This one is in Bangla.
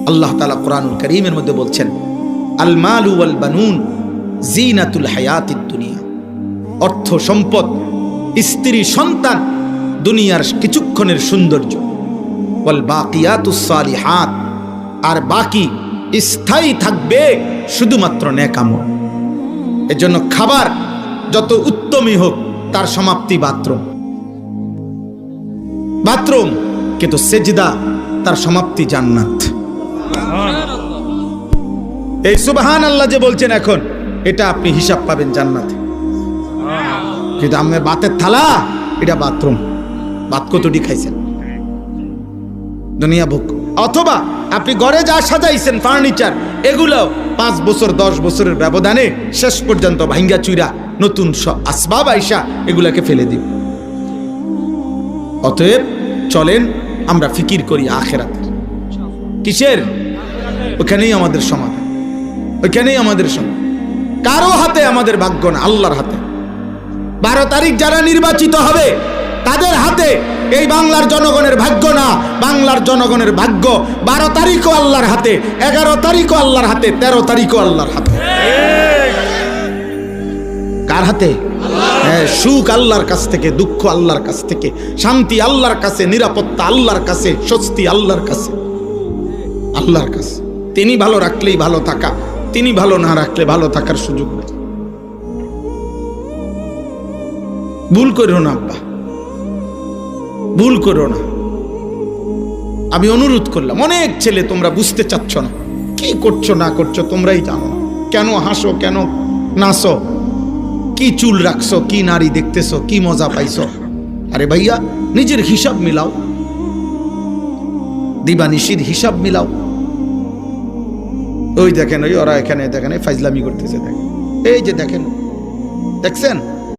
আল্লাহ তাআলা কোরআনুল কারীমের মধ্যে বলছেন, আল মালু ওয়াল বানুন জিনাতুল হায়াতিদ দুনিয়া। অর্থ সম্পদ, স্ত্রী, সন্তান দুনিয়ার কিছুক্ষণের সৌন্দর্য। ওয়াল বাকিয়াতুস সালিহাত, আর বাকি স্থায়ী থাকবে শুধুমাত্র নেক আমল। এজন্য খাবার যত উত্তমই হোক তার সমাপ্তি বাথরুম, বাথরুম, কিন্তু সেজদা তার সমাপ্তি জান্নাত। এই সুবহানাল্লাহ যে বলছেন এখন, এটা আপনি হিসাব পাবেন জান্নাতে। কিন্তু আপনার বাতের থালা এটা বাথরুম, ভাত কতটি খাইছেন দুনিয়া ভোগ। অথবা আপনি ঘরে যা সাজাইছেন ফার্নিচার, এগুলো 5 বছর 10 বছরের ব্যবধানে শেষ পর্যন্ত ভাঙ্গা চুইরা নতুন আসবাব আইসা এগুলাকে ফেলে দিব। অতএব চলেন আমরা ফিকির করি আখিরাতের। কিসের? ওখানেই আমাদের সমাধান, ওইখানেই আমাদের সমাধান। কারো হাতে আমাদের ভাগ্য না, আল্লাহর হাতে। 12 তারিখ যারা নির্বাচিত হবে তাদের হাতে এই বাংলার জনগণের ভাগ্য না, বাংলার জনগণের ভাগ্য 12 তারিখও আল্লাহর হাতে, 11 তারিখও আল্লাহর হাতে, 13 তারিখও আল্লাহর হাতে। কার হাতে? হ্যাঁ, সুখ আল্লাহর কাছ থেকে, দুঃখ আল্লাহর কাছ থেকে, শান্তি আল্লাহর কাছে, নিরাপত্তা আল্লাহর কাছে, স্বস্তি আল্লাহর কাছে, আল্লাহর কাছে। তিনি ভালো রাখলেই ভালো থাকা, তিনি ভালো না রাখলে ভালো থাকার সুযোগ নেই। ভুল করো না আব্বা, ভুল করো না। আমি অনুরোধ করলাম, অনেক ছেলে তোমরা বুঝতে চাচ্ছ না, কি করছো না করছো তোমরাই জানো। কেন হাসো, কেন নাচো, কি চুল রাখছো, কি নারী দেখতেছো, কি মজা পাইছো? আরে ভাইয়া, নিজের হিসাব মিলাও, দিবানিশির হিসাব মিলাও। ওই দেখেন, ওই ওরা এখানে দেখেন ফাইজলামি করতেছে, দেখেন এই যে দেখেন, দেখছেন